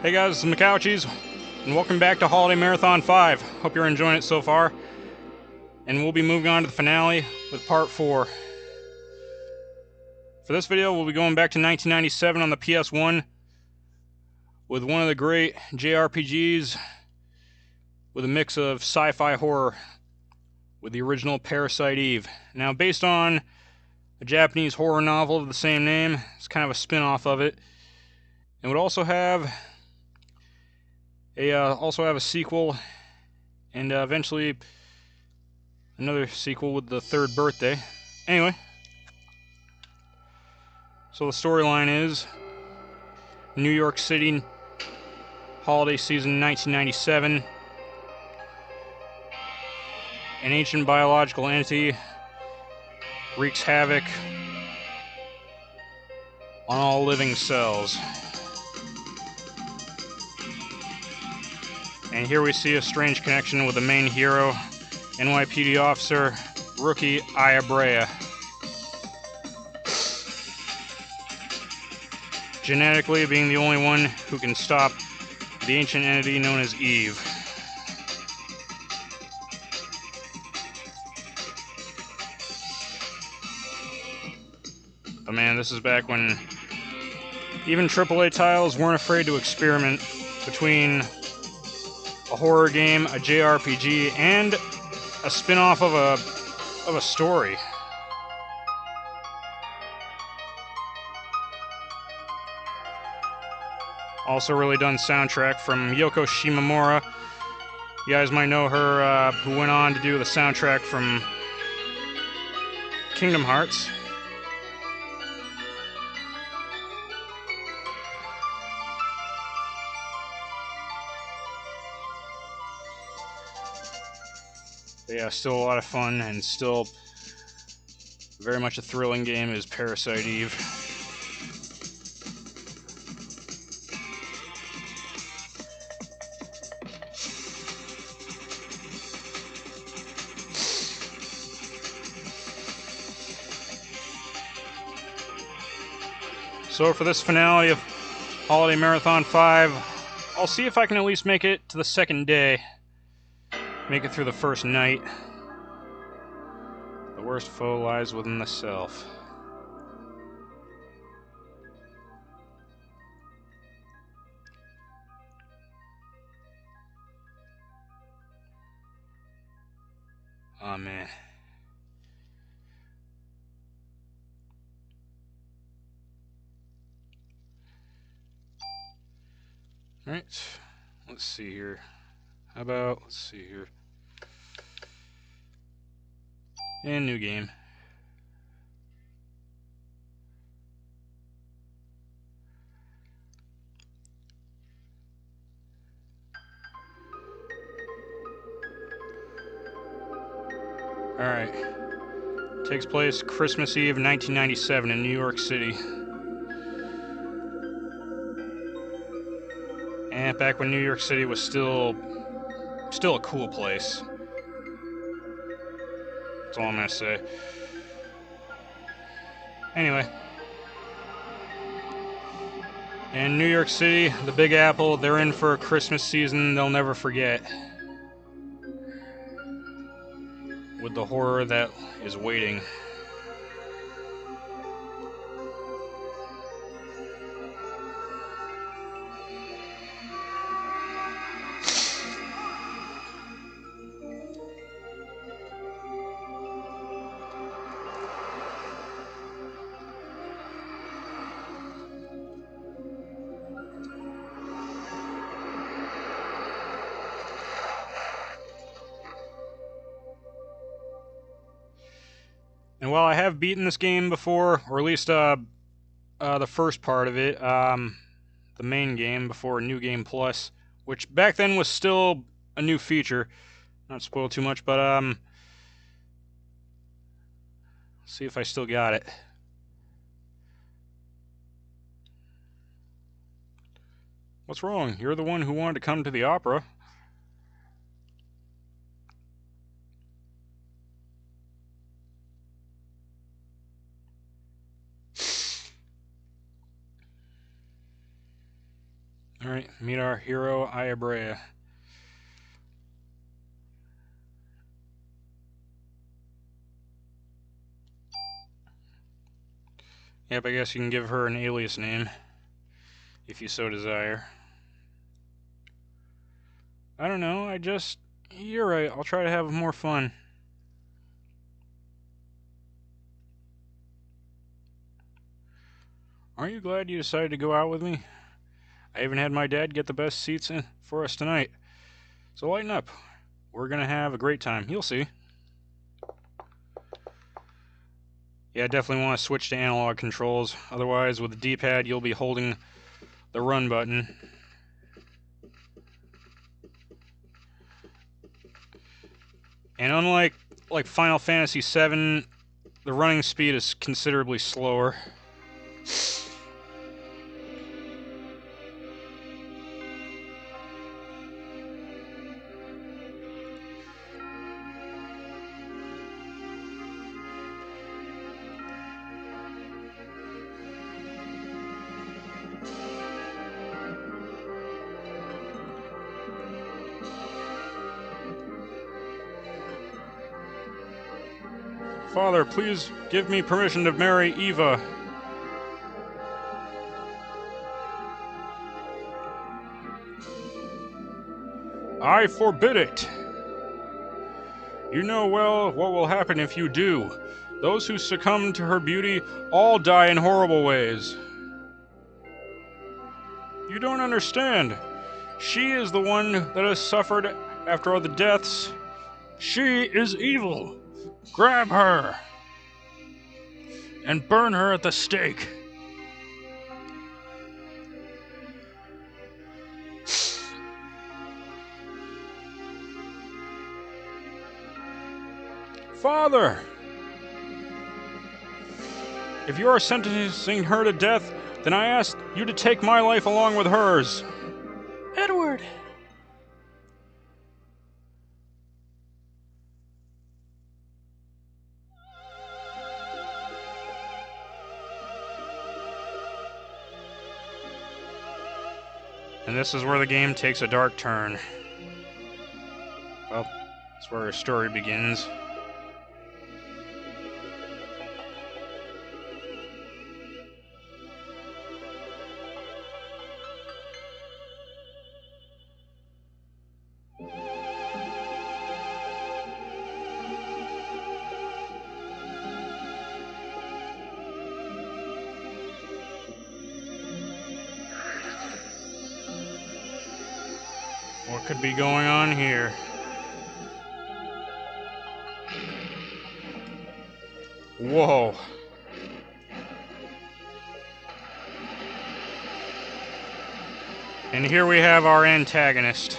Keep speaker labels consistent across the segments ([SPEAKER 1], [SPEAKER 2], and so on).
[SPEAKER 1] Hey guys, it's the McCouchies, and welcome back to Holiday Marathon 5. Hope you're enjoying it so far. And we'll be moving on to the finale with part 4. For this video, we'll be going back to 1997 on the PS1 with one of the great JRPGs with a mix of sci-fi horror with the original Parasite Eve. Now, based on a Japanese horror novel of the same name, it's kind of a spin-off of it. And would also have a sequel, and eventually another sequel with the third birthday. Anyway, so the storyline is New York City, holiday season 1997. An ancient biological entity wreaks havoc on all living cells. And here we see a strange connection with the main hero, NYPD officer, rookie Aya Brea. Genetically being the only one who can stop the ancient entity known as Eve. But man, this is back when even AAA titles weren't afraid to experiment between a horror game, a JRPG, and a spin-off of a story. Also really done soundtrack from Yoko Shimomura. You guys might know her, who went on to do the soundtrack from Kingdom Hearts. But yeah, still a lot of fun, and still very much a thrilling game is Parasite Eve. So for this finale of Holiday Marathon 5, I'll see if I can at least make it to the second day. Make it through the first night. The worst foe lies within the self. Oh man. Alright, let's see here. Let's see here. And new game. Alright. Takes place Christmas Eve 1997 in New York City. And back when New York City was still a cool place. That's all I'm gonna say. Anyway. In New York City, the Big Apple, they're in for a Christmas season they'll never forget. With the horror that is waiting. And while I have beaten this game before, or at least the first part of it, the main game before New Game Plus, which back then was still a new feature. Not spoil too much, but see if I still got it. What's wrong? You're the one who wanted to come to the opera. Alright, meet our hero, Aya Brea. Yep, I guess you can give her an alias name, if you so desire. I don't know, you're right, I'll try to have more fun. Aren't you glad you decided to go out with me? I even had my dad get the best seats for us tonight. So lighten up. We're gonna have a great time. You'll see. Yeah, I definitely want to switch to analog controls. Otherwise, with the D-pad, you'll be holding the run button. And unlike Final Fantasy VII, the running speed is considerably slower. Father, please give me permission to marry Eva. I forbid it. You know well what will happen if you do. Those who succumb to her beauty all die in horrible ways. You don't understand. She is the one that has suffered after all the deaths. She is evil. Grab her and burn her at the stake. Father! If you are sentencing her to death, then I ask you to take my life along with hers. Edward! And this is where the game takes a dark turn. Well, that's where our story begins. What could be going on here? Whoa. And here we have our antagonist.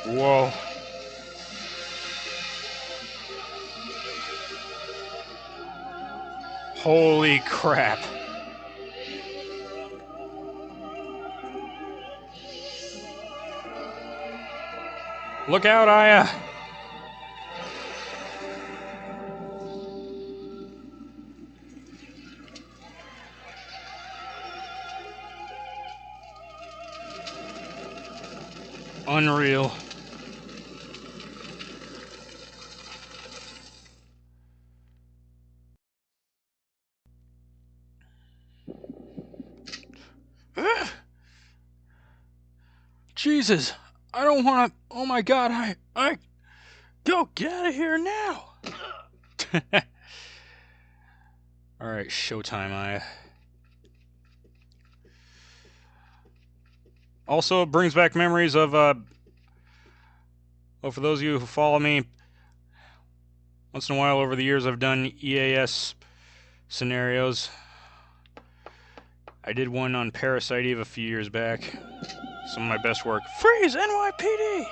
[SPEAKER 1] Whoa. Holy crap. Look out, Aya. Unreal. Jesus, I don't want to. Oh my God, I go get out of here now. All right, showtime, Aya. Also, it brings back memories of well, for those of you who follow me, once in a while over the years I've done EAS scenarios. I did one on Parasite Eve a few years back. Some of my best work. Freeze, NYPD!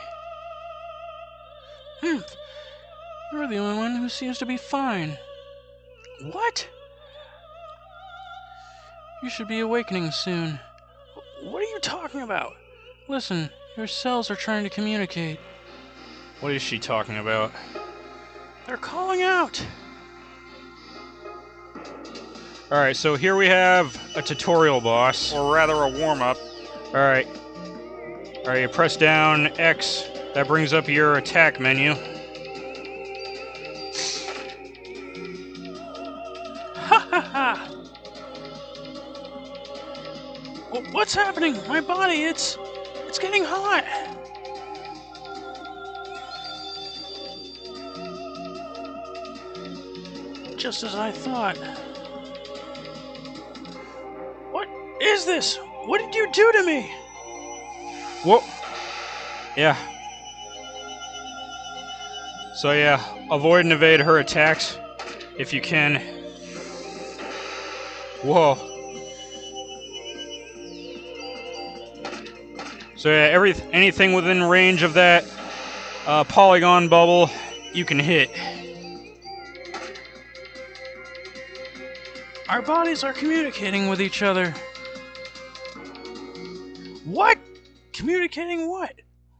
[SPEAKER 1] You're the only one who seems to be fine. What? You should be awakening soon. What are you talking about? Listen, your cells are trying to communicate. What is she talking about?
[SPEAKER 2] They're calling out.
[SPEAKER 1] Alright, so here we have a tutorial boss.
[SPEAKER 2] Or rather a warm-up.
[SPEAKER 1] Alright. Alright, you press down X. That brings up your attack menu.
[SPEAKER 2] Ha ha ha! What's happening? My body, it's getting hot. Just as I thought. What is this? What did you do to me?
[SPEAKER 1] Whoa. Yeah. So yeah, avoid and evade her attacks if you can. Whoa. So yeah, anything within range of that polygon bubble, you can hit.
[SPEAKER 2] Our bodies are communicating with each other. What? Communicating what?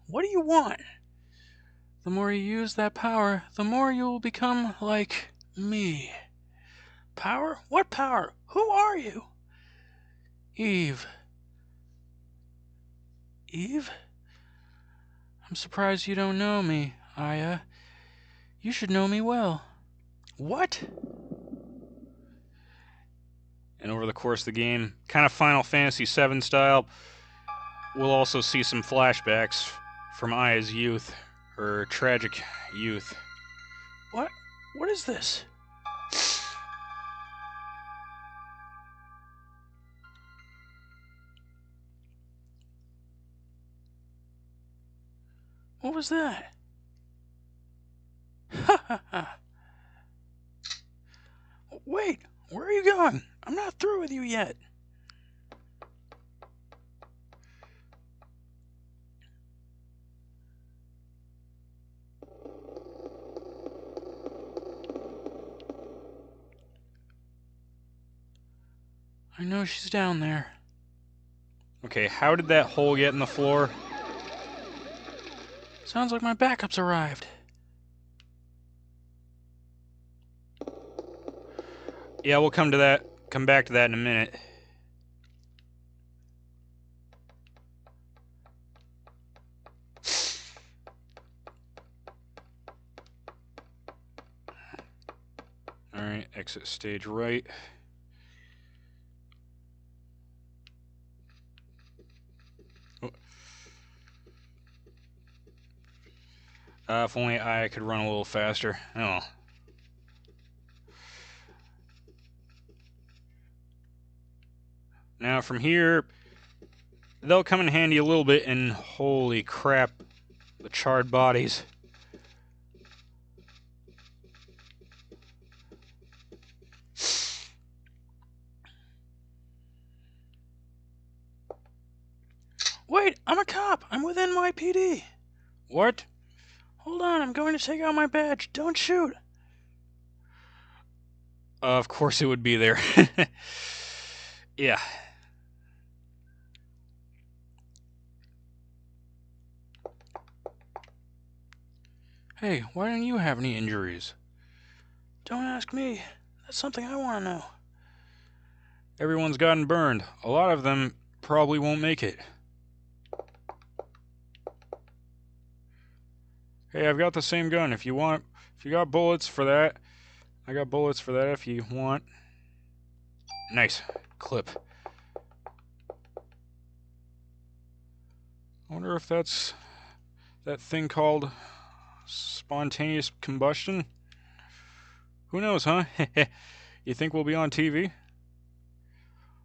[SPEAKER 2] What do you want? The more you use that power, the more you will become like me. Power? What power? Who are you? Eve. Eve? I'm surprised you don't know me, Aya. You should know me well. What?
[SPEAKER 1] And over the course of the game, kind of Final Fantasy VII style, we'll also see some flashbacks from Aya's youth, her tragic youth.
[SPEAKER 2] What? What is this? What was that? Ha ha ha. Wait, where are you going? I'm not through with you yet. I know she's down there.
[SPEAKER 1] Okay, how did that hole get in the floor?
[SPEAKER 2] Sounds like my backup's arrived.
[SPEAKER 1] Yeah, we'll come back to that in a minute. Alright, exit stage right. If only I could run a little faster. Oh. Now from here, they'll come in handy a little bit, and holy crap, the charred bodies.
[SPEAKER 2] Wait, I'm a cop. I'm with NYPD.
[SPEAKER 1] What?
[SPEAKER 2] Hold on, I'm going to take out my badge. Don't shoot.
[SPEAKER 1] Of course it would be there. Yeah.
[SPEAKER 2] Hey, why don't you have any injuries? Don't ask me. That's something I want to know.
[SPEAKER 1] Everyone's gotten burned. A lot of them probably won't make it. Hey, I've got the same gun. If you got bullets for that, I got bullets for that if you want. Nice. Clip. I wonder if that's that thing called spontaneous combustion? Who knows, huh? You think we'll be on TV?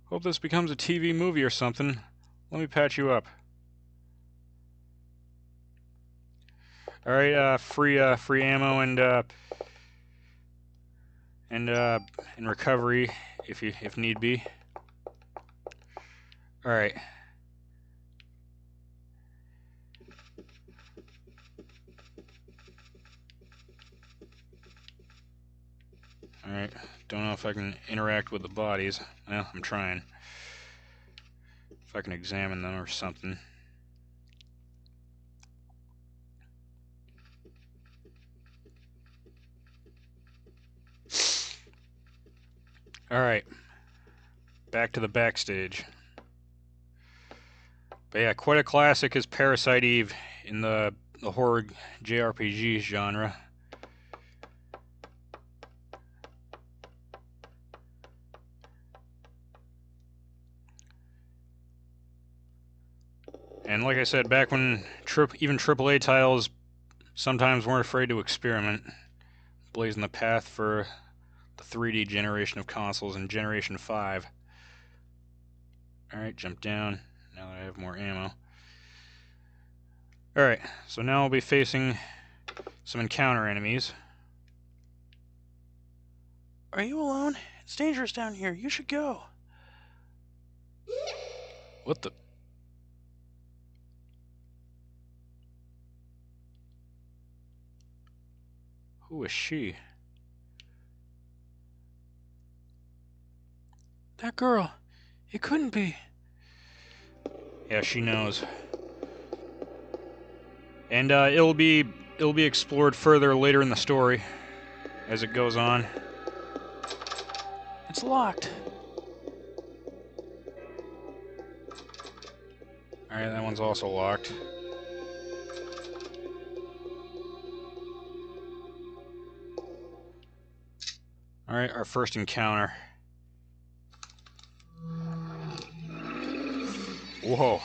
[SPEAKER 1] Hope this becomes a TV movie or something. Let me patch you up. Alright, free ammo and recovery if need be. Alright. Alright, don't know if I can interact with the bodies. Well, I'm trying. If I can examine them or something. Alright. Back to the backstage. But yeah, quite a classic is Parasite Eve in the horror JRPG genre. And like I said, back when even AAA titles sometimes weren't afraid to experiment, blazing the path for the 3D generation of consoles in Generation 5. Alright, jump down, now that I have more ammo. Alright, so now I'll be facing some encounter enemies.
[SPEAKER 2] Are you alone? It's dangerous down here. You should go.
[SPEAKER 1] What the? Who is she?
[SPEAKER 2] That girl. It couldn't be.
[SPEAKER 1] Yeah, she knows. And it'll be explored further later in the story as it goes on.
[SPEAKER 2] It's locked.
[SPEAKER 1] Alright, that one's also locked. Alright, our first encounter. Whoa.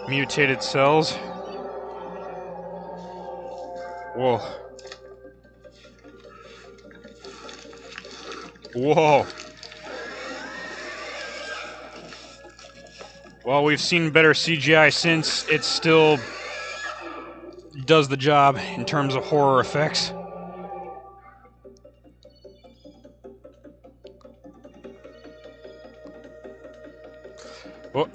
[SPEAKER 1] Mutated cells. Whoa. Whoa. Well, we've seen better CGI since. It still does the job in terms of horror effects. Oh.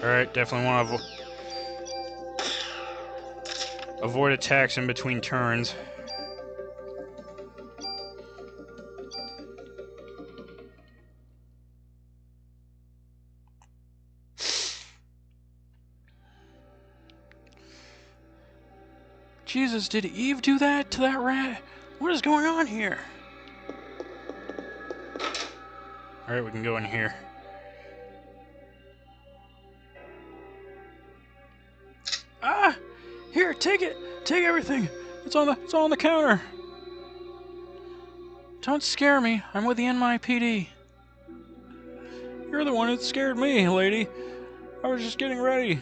[SPEAKER 1] Alright, definitely want to avoid attacks in between turns.
[SPEAKER 2] Jesus, did Eve do that to that rat? What is going on here?
[SPEAKER 1] Alright, we can go in here.
[SPEAKER 2] Ah! Here, take it! Take everything! It's on the counter! Don't scare me. I'm with the NYPD.
[SPEAKER 1] You're the one that scared me, lady. I was just getting ready.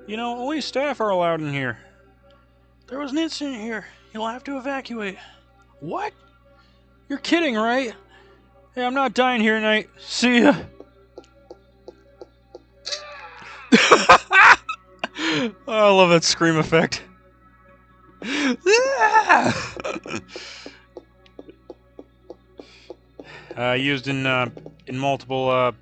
[SPEAKER 1] You know, only staff are allowed in here.
[SPEAKER 2] There was an incident here. You'll have to evacuate.
[SPEAKER 1] What? You're kidding, right? Hey, I'm not dying here tonight. See ya. Oh, I love that scream effect. Used in multiple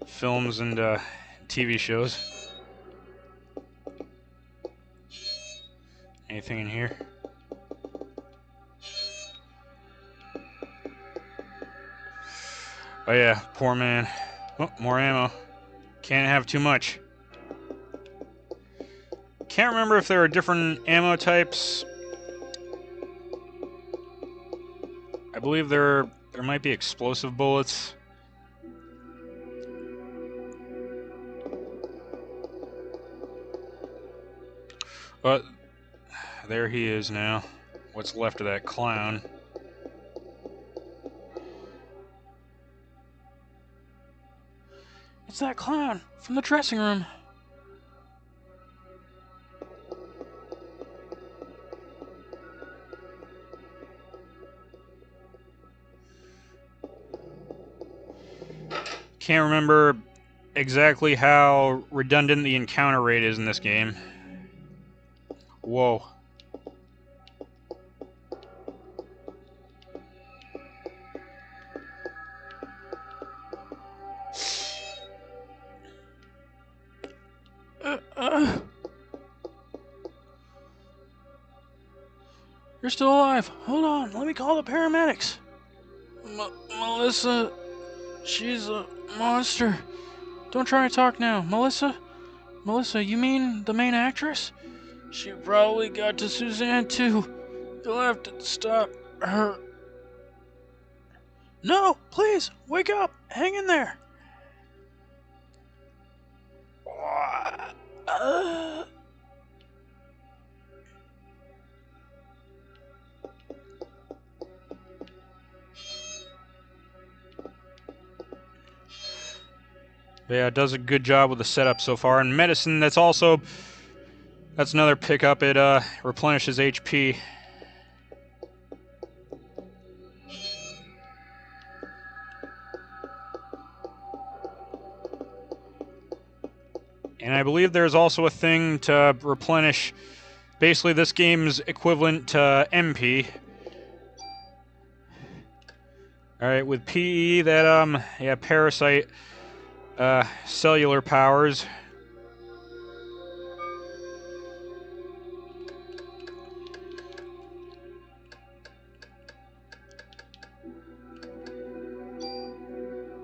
[SPEAKER 1] films and TV shows. Anything in here? Oh yeah, poor man. Oh, more ammo. Can't have too much. Can't remember if there are different ammo types. I believe there might be explosive bullets. But there he is now. What's left of that clown.
[SPEAKER 2] It's that clown from the dressing room.
[SPEAKER 1] Can't remember exactly how redundant the encounter rate is in this game. Whoa.
[SPEAKER 2] You're still alive. Hold on, let me call the paramedics. Melissa, she's a monster. Don't try to talk now. Melissa, you mean the main actress? She probably got to Suzanne too. You'll have to stop her. No, please, wake up. Hang in there.
[SPEAKER 1] Yeah, it does a good job with the setup so far. And medicine, that's another pickup. It replenishes HP. And I believe there's also a thing to replenish, basically this game's equivalent to MP. Alright, with PE, that, yeah, Parasite, cellular powers.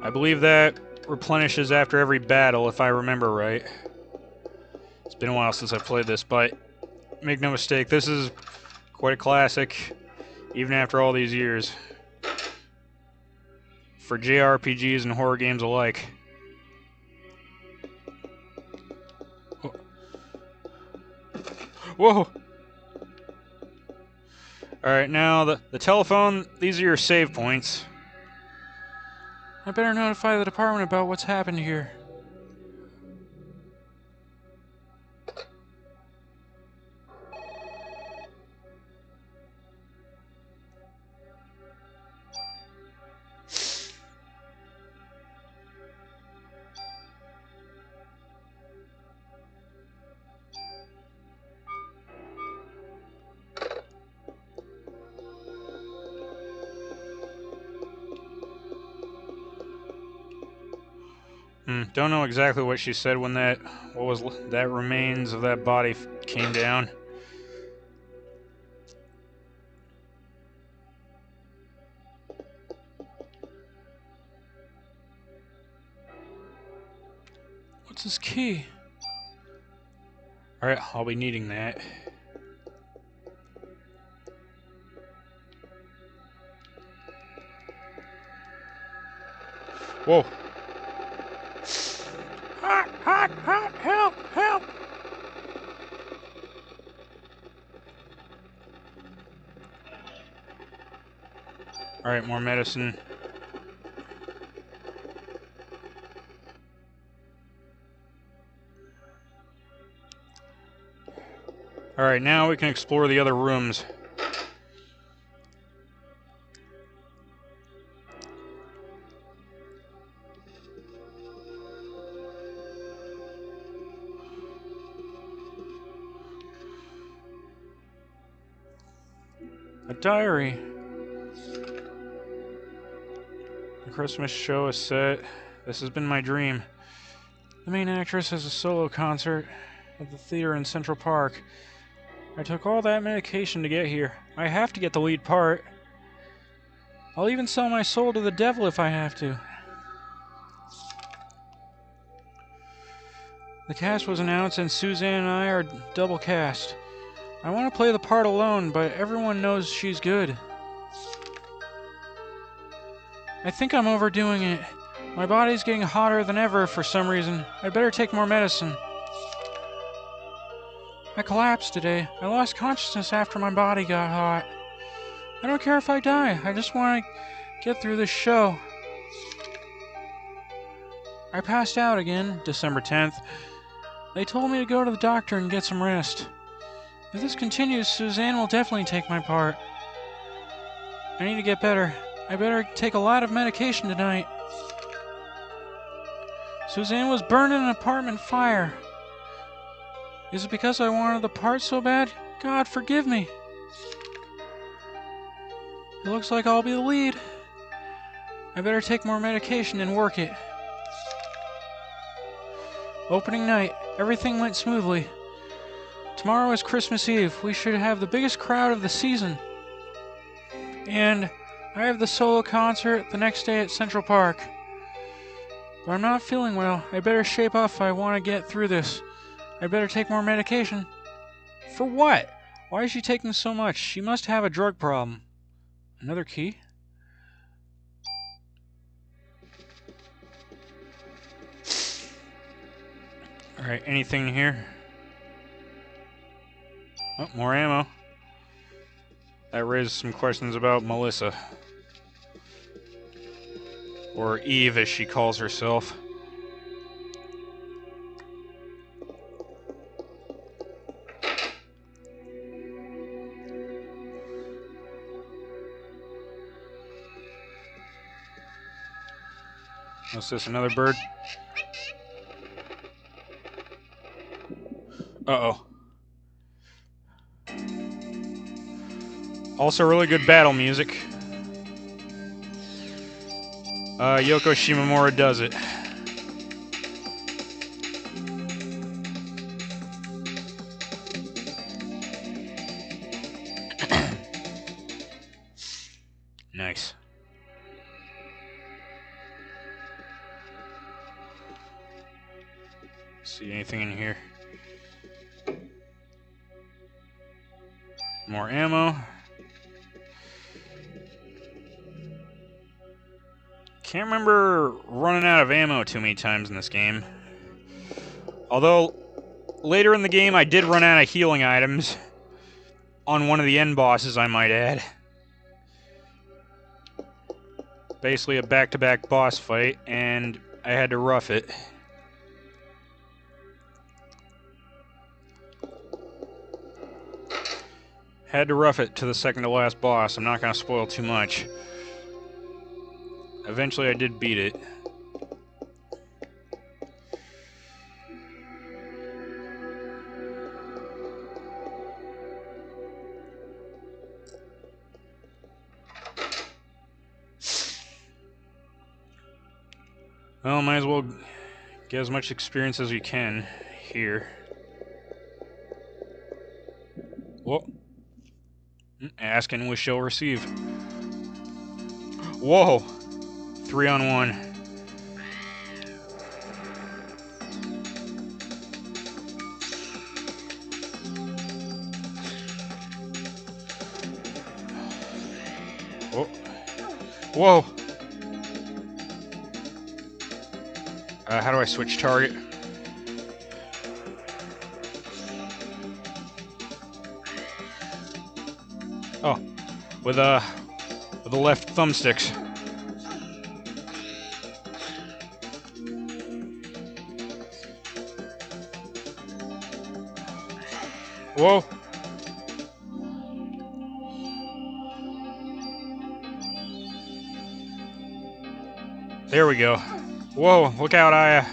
[SPEAKER 1] I believe that replenishes after every battle, if I remember right. It's been a while since I've played this, but make no mistake, this is quite a classic, even after all these years. For JRPGs and horror games alike. Whoa! Alright, now the telephone, these are your save points.
[SPEAKER 2] I better notify the department about what's happened here.
[SPEAKER 1] Don't know exactly what she said when that remains of that body came down.
[SPEAKER 2] What's this key?
[SPEAKER 1] Alright, I'll be needing that. Whoa.
[SPEAKER 2] Hot, help!
[SPEAKER 1] Alright, more medicine. Alright, now we can explore the other rooms.
[SPEAKER 2] A diary.
[SPEAKER 1] The Christmas show is set. This has been my dream.
[SPEAKER 2] The main actress has a solo concert at the theater in Central Park. I took all that medication to get here. I have to get the lead part. I'll even sell my soul to the devil if I have to. The cast was announced and Suzanne and I are double cast. I want to play the part alone, but everyone knows she's good. I think I'm overdoing it. My body's getting hotter than ever for some reason. I'd better take more medicine. I collapsed today. I lost consciousness after my body got hot. I don't care if I die. I just want to get through this show. I passed out again, December 10th. They told me to go to the doctor and get some rest. If this continues, Suzanne will definitely take my part. I need to get better. I better take a lot of medication tonight. Suzanne was burned in an apartment fire. Is it because I wanted the part so bad? God, forgive me. It looks like I'll be the lead. I better take more medication and work it. Opening night. Everything went smoothly. Tomorrow is Christmas Eve. We should have the biggest crowd of the season. And I have the solo concert the next day at Central Park. But I'm not feeling well. I better shape up if I want to get through this. I better take more medication. For what? Why is she taking so much? She must have a drug problem. Another key?
[SPEAKER 1] Alright, anything in here? Oh, more ammo. That raises some questions about Melissa. Or Eve, as she calls herself. What's this, another bird? Uh-oh. Also really good battle music. Yoko Shimomura does it. Nice. See anything in here? More ammo. Can't remember running out of ammo too many times in this game. Although, later in the game I did run out of healing items. On one of the end bosses, I might add. Basically a back-to-back boss fight, and I had to rough it. Had to rough it to the second to last boss. I'm not going to spoil too much. Eventually I did beat it. Well, might as well get as much experience as we can here. Whoa. Ask and we shall receive. Whoa! 3-on-1. Whoa. Whoa! How do I switch target? Oh, with the left thumbsticks. Whoa! There we go. Whoa! Look out, Aya!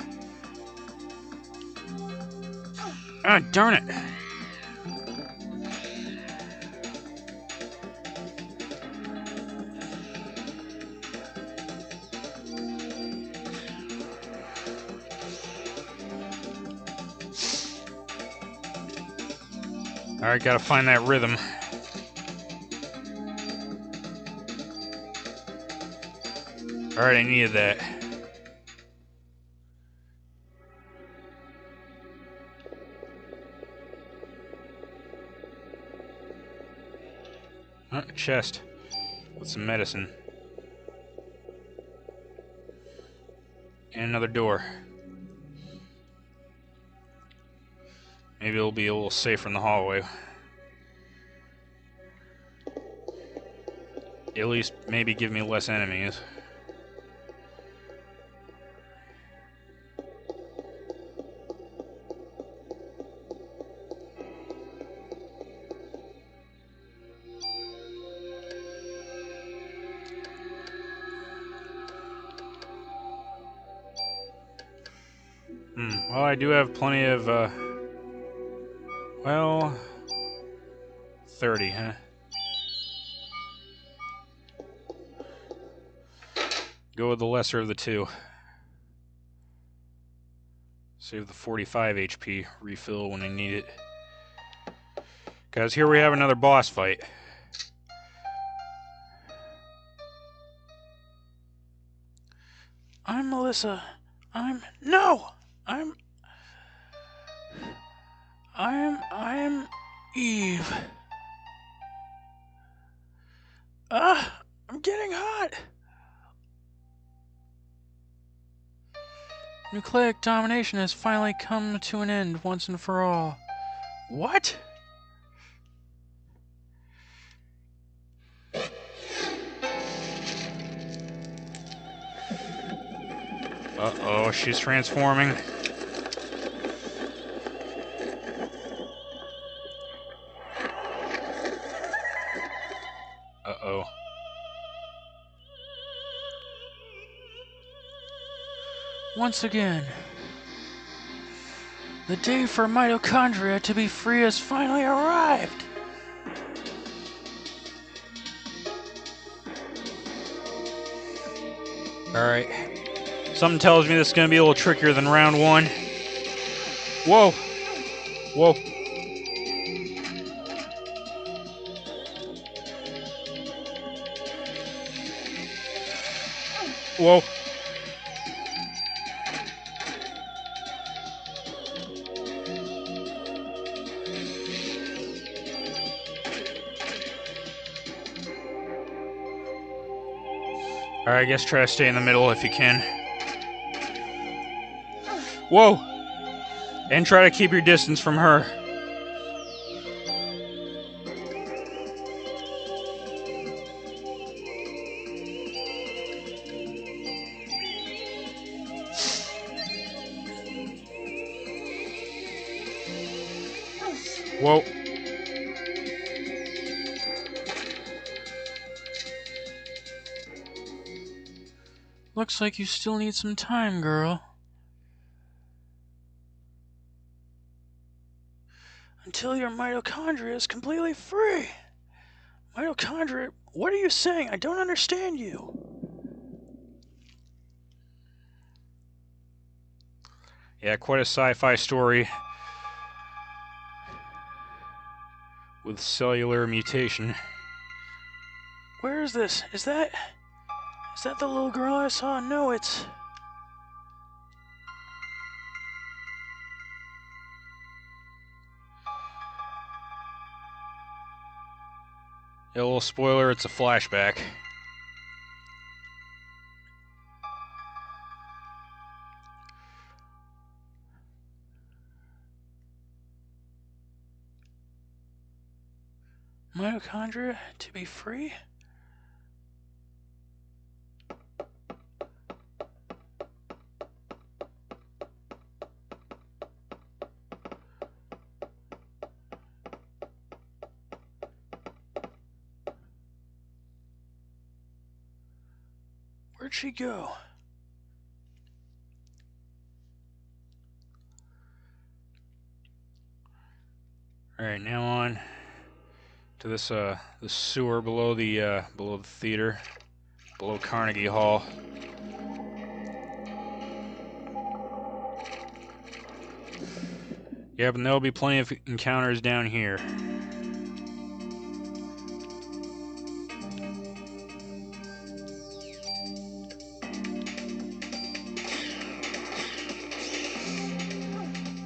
[SPEAKER 1] Ah, darn it! Alright, gotta find that rhythm. Alright, I needed that. A chest with some medicine. And another door. Maybe it'll be a little safer in the hallway. At least maybe give me less enemies. Well, I do have plenty of, well, 30, huh? Go with the lesser of the two. Save the 45 HP refill when I need it. Because here we have another boss fight.
[SPEAKER 2] Alyssa. No! I'm Eve. I'm getting hot. Nucleic domination has finally come to an end once and for all. What?
[SPEAKER 1] Uh-oh, she's transforming. Uh-oh.
[SPEAKER 2] Once again, the day for mitochondria to be free has finally arrived.
[SPEAKER 1] Alright. Something tells me this is going to be a little trickier than round one. Whoa! Whoa. Whoa. Alright, I guess try to stay in the middle if you can. Whoa! And try to keep your distance from her. Whoa.
[SPEAKER 2] Looks like you still need some time, girl. Until your mitochondria is completely free. Mitochondria? What are you saying? I don't understand you.
[SPEAKER 1] Yeah, quite a sci-fi story. With cellular mutation.
[SPEAKER 2] Where is this? Is that the little girl I saw? No, it's...
[SPEAKER 1] Yeah, a little spoiler, it's a flashback.
[SPEAKER 2] Mitochondria to be free? Where'd she go?
[SPEAKER 1] Alright, now on to this this sewer below the theater, below Carnegie Hall. Yeah, but there'll be plenty of encounters down here.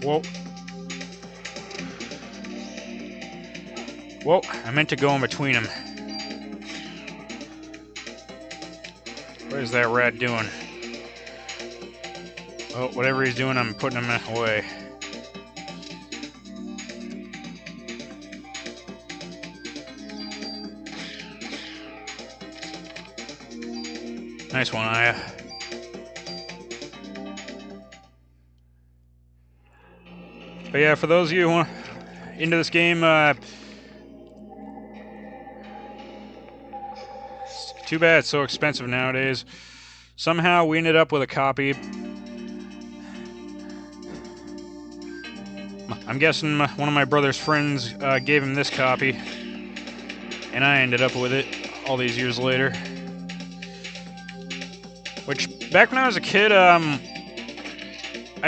[SPEAKER 1] Whoa. Whoa, I meant to go in between them. What is that rat doing? Oh, whatever he's doing, I'm putting him away. Nice one, Aya. But yeah, for those of you who are into this game, too bad it's so expensive nowadays. Somehow we ended up with a copy. I'm guessing one of my brother's friends gave him this copy, and I ended up with it all these years later. Which, back when I was a kid, I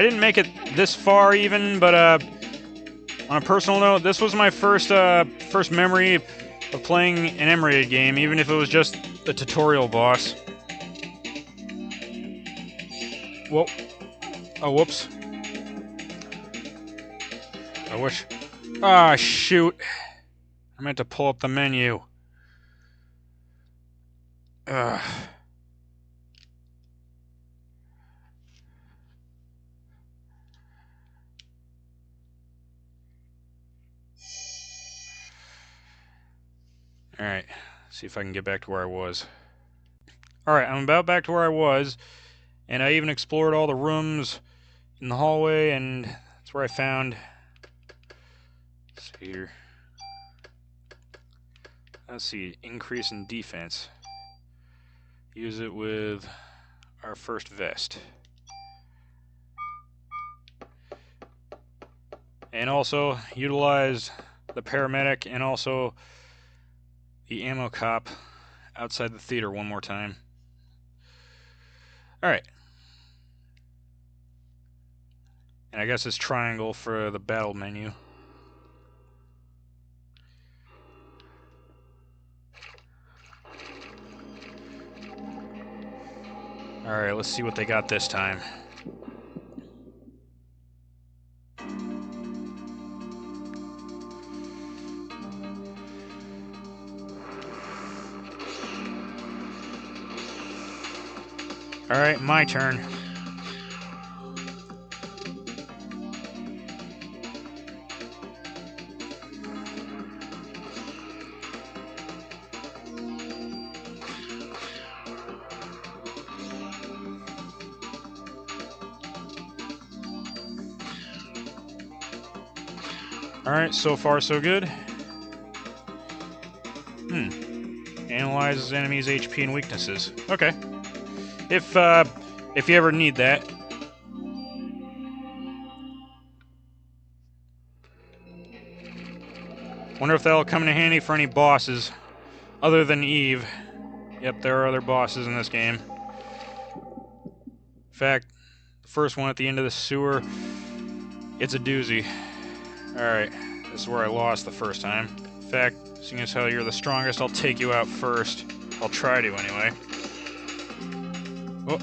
[SPEAKER 1] didn't make it this far even, but on a personal note, this was my first memory of playing an M-rated game, even if it was just a tutorial boss. Whoa. Oh, whoops. I wish... Ah, shoot. I meant to pull up the menu. Ugh. Alright, see if I can get back to where I was. Alright, I'm about back to where I was, and I even explored all the rooms in the hallway, and that's where I found... Let's see here. Let's see, increase in defense. Use it with our first vest. And also utilize the paramedic and also the ammo cop outside the theater one more time. Alright. And I guess it's triangle for the battle menu. Alright, let's see what they got this time. Alright, my turn. Alright, so far so good. Analyzes enemies' HP and weaknesses. Okay. If you ever need that. Wonder if that'll come in handy for any bosses other than Eve. Yep, there are other bosses in this game. In fact, the first one at the end of the sewer, it's a doozy. Alright, this is where I lost the first time. In fact, seeing as how you're the strongest, I'll take you out first. I'll try to, anyway. Oh.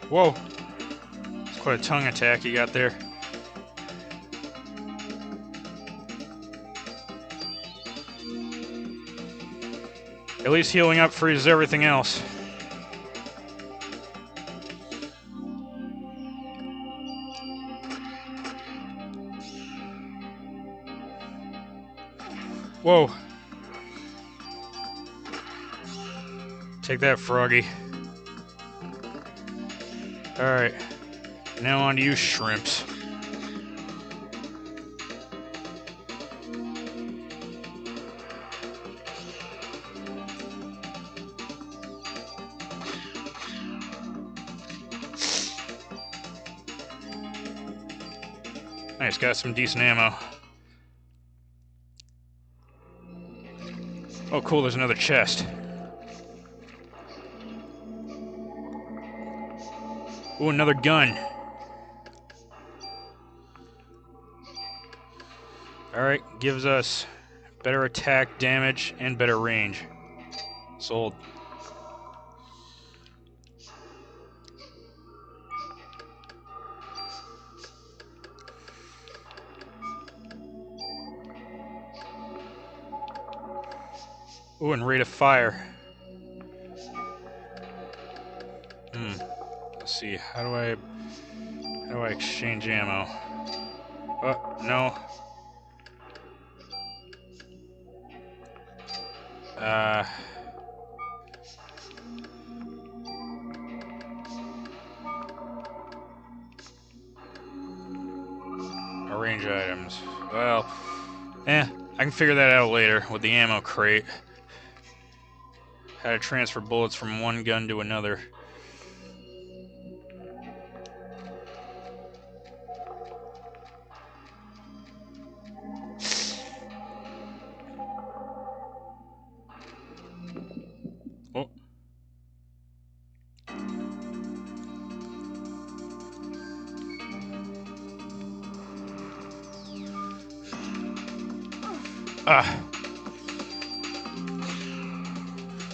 [SPEAKER 1] Whoa. It's quite a tongue attack you got there. At least healing up freezes everything else. Whoa. Take that, Froggy. Alright. Now on to you, shrimps. Nice, got some decent ammo. Oh cool, there's another chest. Ooh, another gun. Alright, gives us better attack, damage, and better range. Sold. Ooh, and rate of fire. Let's see, how do I exchange ammo? Oh, no. Arrange items. Well, I can figure that out later with the ammo crate. How to transfer bullets from one gun to another. Oh. Ah.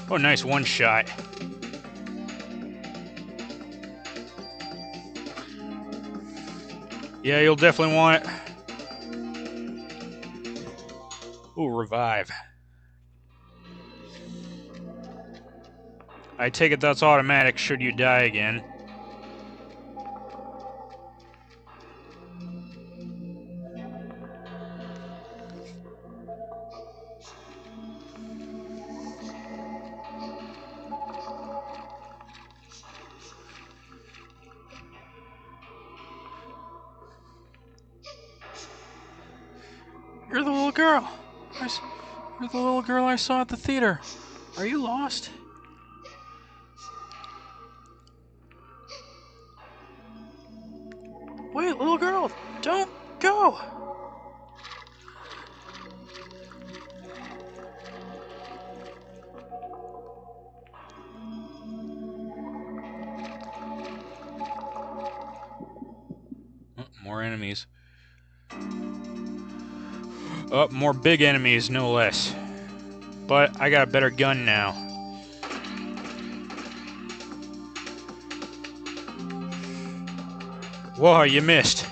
[SPEAKER 1] Oh, nice one shot. Yeah, you'll definitely want it. Ooh, revive. I take it that's automatic should you die again.
[SPEAKER 2] You're the little girl. You're the little girl I saw at the theater. Are you lost? Wait, little girl, don't go!
[SPEAKER 1] Oh, more enemies. Oh, more big enemies, no less. But I got a better gun now. Whoa, you missed.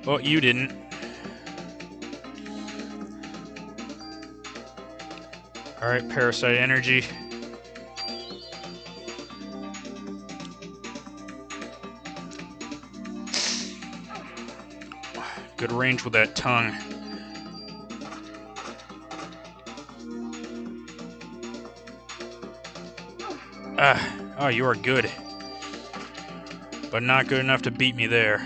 [SPEAKER 1] Well, you didn't. Alright, Parasite Energy. Good range with that tongue. Oh, you are good. But not good enough to beat me there.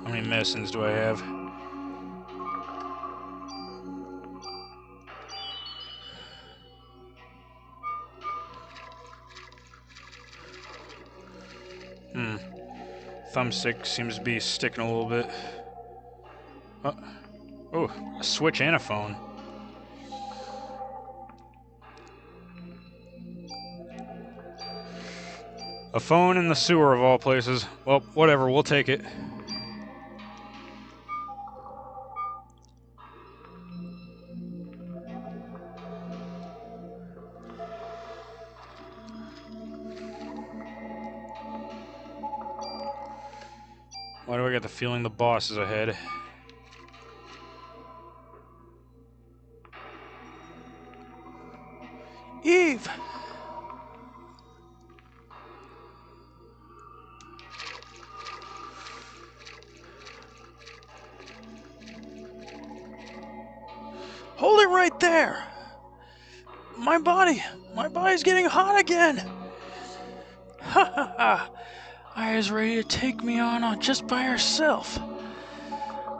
[SPEAKER 1] How many medicines do I have? Thumbstick seems to be sticking a little bit. Oh, a switch and a phone. A phone in the sewer of all places. Well, whatever, we'll take it. Why do I get the feeling the boss is ahead?
[SPEAKER 2] Eve! Hold it right there! My body's getting hot again! Ha ha ha! Aya's ready to take me on just by herself.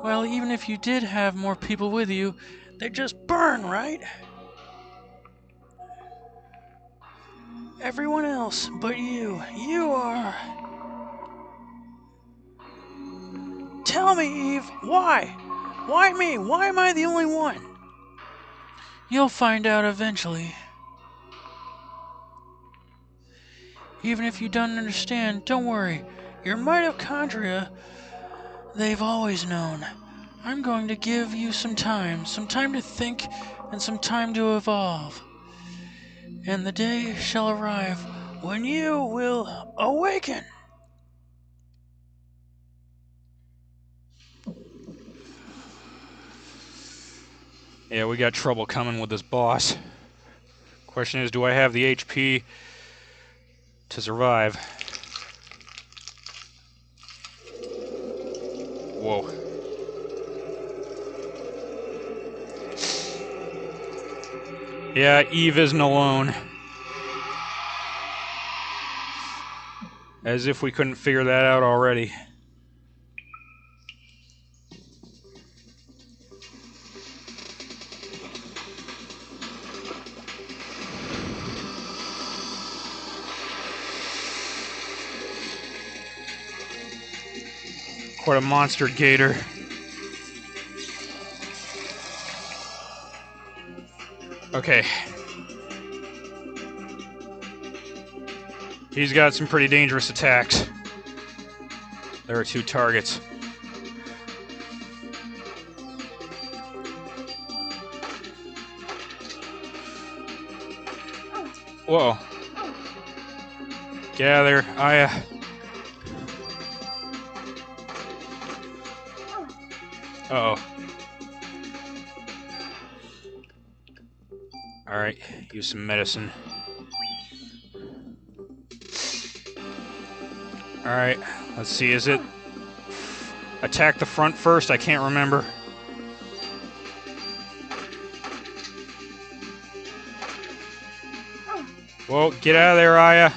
[SPEAKER 2] Well, even if you did have more people with you, they'd just burn, right? Everyone else but you are... Tell me, Eve, why? Why me? Why am I the only one? You'll find out eventually. Even if you don't understand, don't worry. Your mitochondria, they've always known. I'm going to give you some time to think, and some time to evolve. And the day shall arrive when you will awaken.
[SPEAKER 1] Yeah, we got trouble coming with this boss. Question is, do I have the HP to survive? Whoa. Yeah, Eve isn't alone. As if we couldn't figure that out already. Quite a monster gator. Okay. He's got some pretty dangerous attacks. There are 2 targets. Whoa. Get out of there, Aya. Uh-oh. Alright, use some medicine. Alright, let's see, is it attack the front first? I can't remember. Whoa, get out of there, Aya.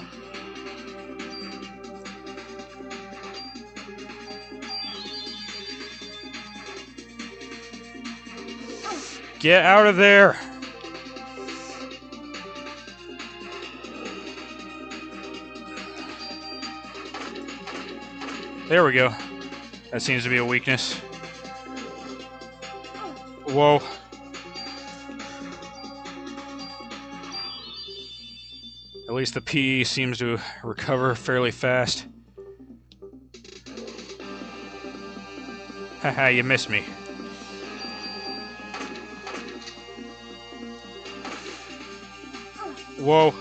[SPEAKER 1] Get out of there. There we go. That seems to be a weakness. Whoa. At least the PE seems to recover fairly fast. Haha, you missed me. Whoa.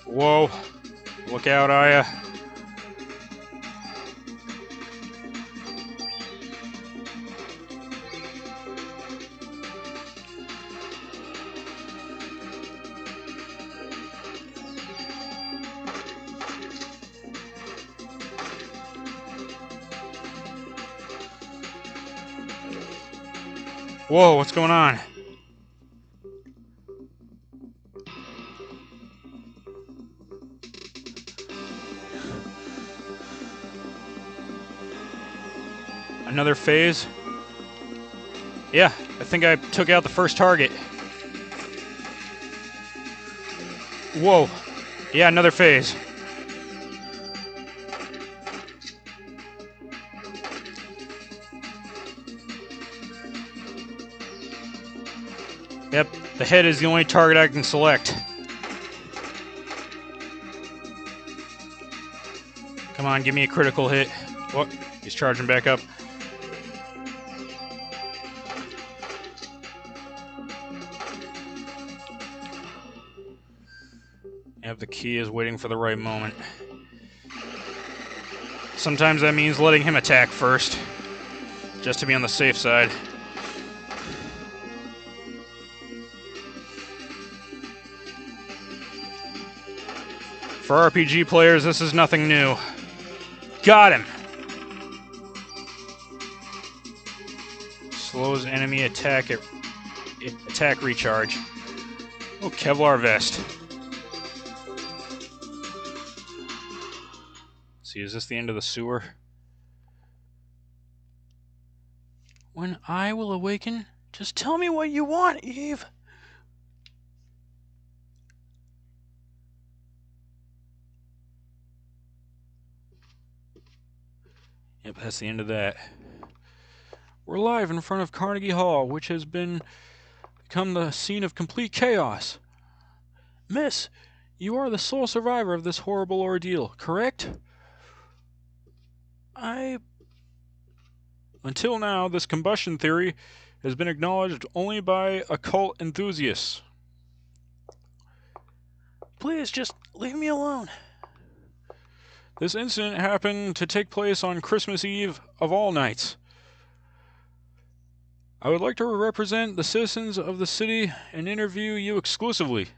[SPEAKER 1] Whoa. Look out, Aya. Whoa, what's going on? Another phase? Yeah, I think I took out the first target. Whoa. Yeah, another phase. Yep, the head is the only target I can select. Come on, give me a critical hit. Oh, he's charging back up. Yep, the key is waiting for the right moment. Sometimes that means letting him attack first, just to be on the safe side. For RPG players, this is nothing new. Got him! Slows enemy attack recharge. Oh, Kevlar vest. See, is this the end of the sewer?
[SPEAKER 2] When I will awaken, just tell me what you want, Eve.
[SPEAKER 1] Yep, that's the end of that.
[SPEAKER 2] We're live in front of Carnegie Hall, which has become the scene of complete chaos. Miss, you are the sole survivor of this horrible ordeal, correct?
[SPEAKER 1] Until now, this combustion theory has been acknowledged only by occult enthusiasts.
[SPEAKER 2] Please, just leave me alone.
[SPEAKER 1] This incident happened to take place on Christmas Eve of all nights. I would like to represent the citizens of the city and interview you exclusively.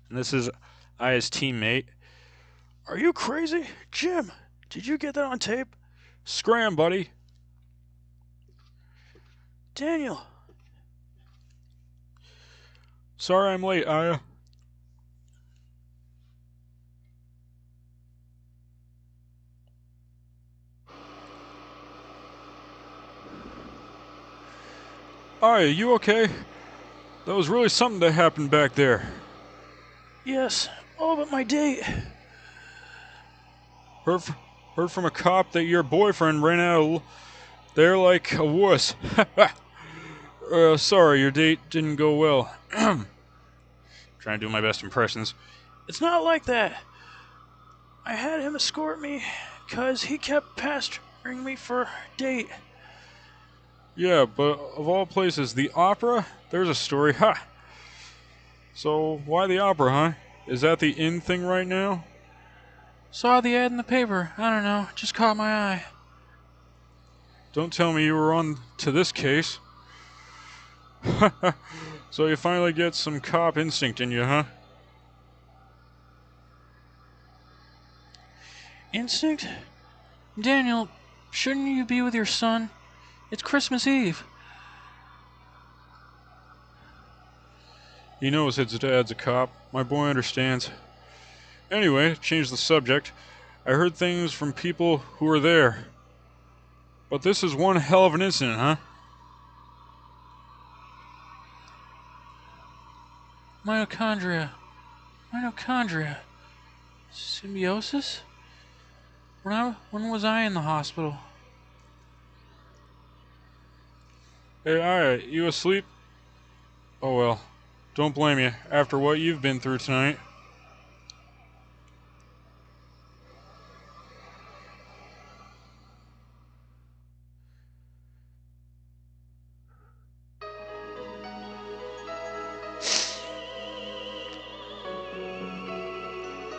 [SPEAKER 1] And this is Aya's teammate.
[SPEAKER 2] Are you crazy? Jim, did you get that on tape?
[SPEAKER 1] Scram, buddy.
[SPEAKER 2] Daniel.
[SPEAKER 1] Sorry I'm late, Aya. Aya, you okay? That was really something that happened back there.
[SPEAKER 2] Yes, all but my date.
[SPEAKER 1] Heard from a cop that your boyfriend ran out there like a wuss. Sorry, your date didn't go well. Trying to do my best impressions.
[SPEAKER 2] It's not like that. I had him escort me because he kept pestering me for a date.
[SPEAKER 1] Yeah, but of all places, the opera? There's a story. Ha! So, why the opera, huh? Is that the in thing right now?
[SPEAKER 2] Saw the ad in the paper. I don't know, just caught my eye.
[SPEAKER 1] Don't tell me you were on to this case. So you finally get some cop instinct in you, huh?
[SPEAKER 2] Instinct? Daniel, shouldn't you be with your son? It's Christmas Eve.
[SPEAKER 1] He knows his dad's a cop. My boy understands. Anyway, change the subject. I heard things from people who were there. But this is one hell of an incident, huh?
[SPEAKER 2] Mitochondria. Symbiosis? When was I in the hospital?
[SPEAKER 1] Hey, Aya, you asleep? Oh well. Don't blame you, after what you've been through tonight.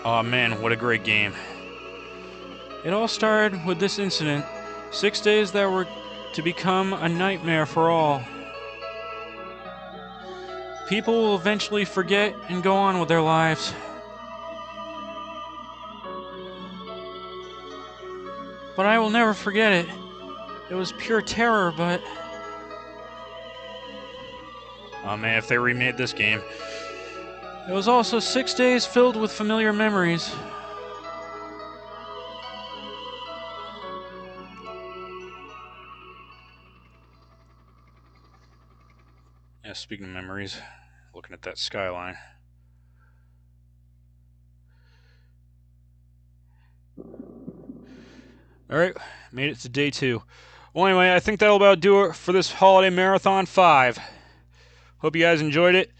[SPEAKER 1] Aw man, what a great game.
[SPEAKER 2] It all started with this incident. 6 days that were to become a nightmare for all. People will eventually forget and go on with their lives. But I will never forget it. It was pure terror, but...
[SPEAKER 1] Aw man, if they remade this game.
[SPEAKER 2] It was also 6 days filled with familiar memories.
[SPEAKER 1] Yeah, speaking of memories, looking at that skyline. Alright, made it to day 2. Well, anyway, I think that'll about do it for this Holiday Marathon 5. Hope you guys enjoyed it,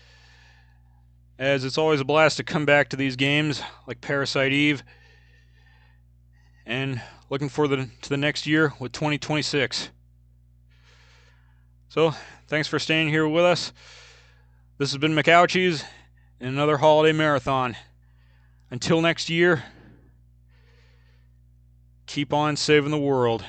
[SPEAKER 1] as it's always a blast to come back to these games, like Parasite Eve. And looking forward to the next year with 2026. So, thanks for staying here with us. This has been McOuchies and another Holiday Marathon. Until next year, keep on saving the world.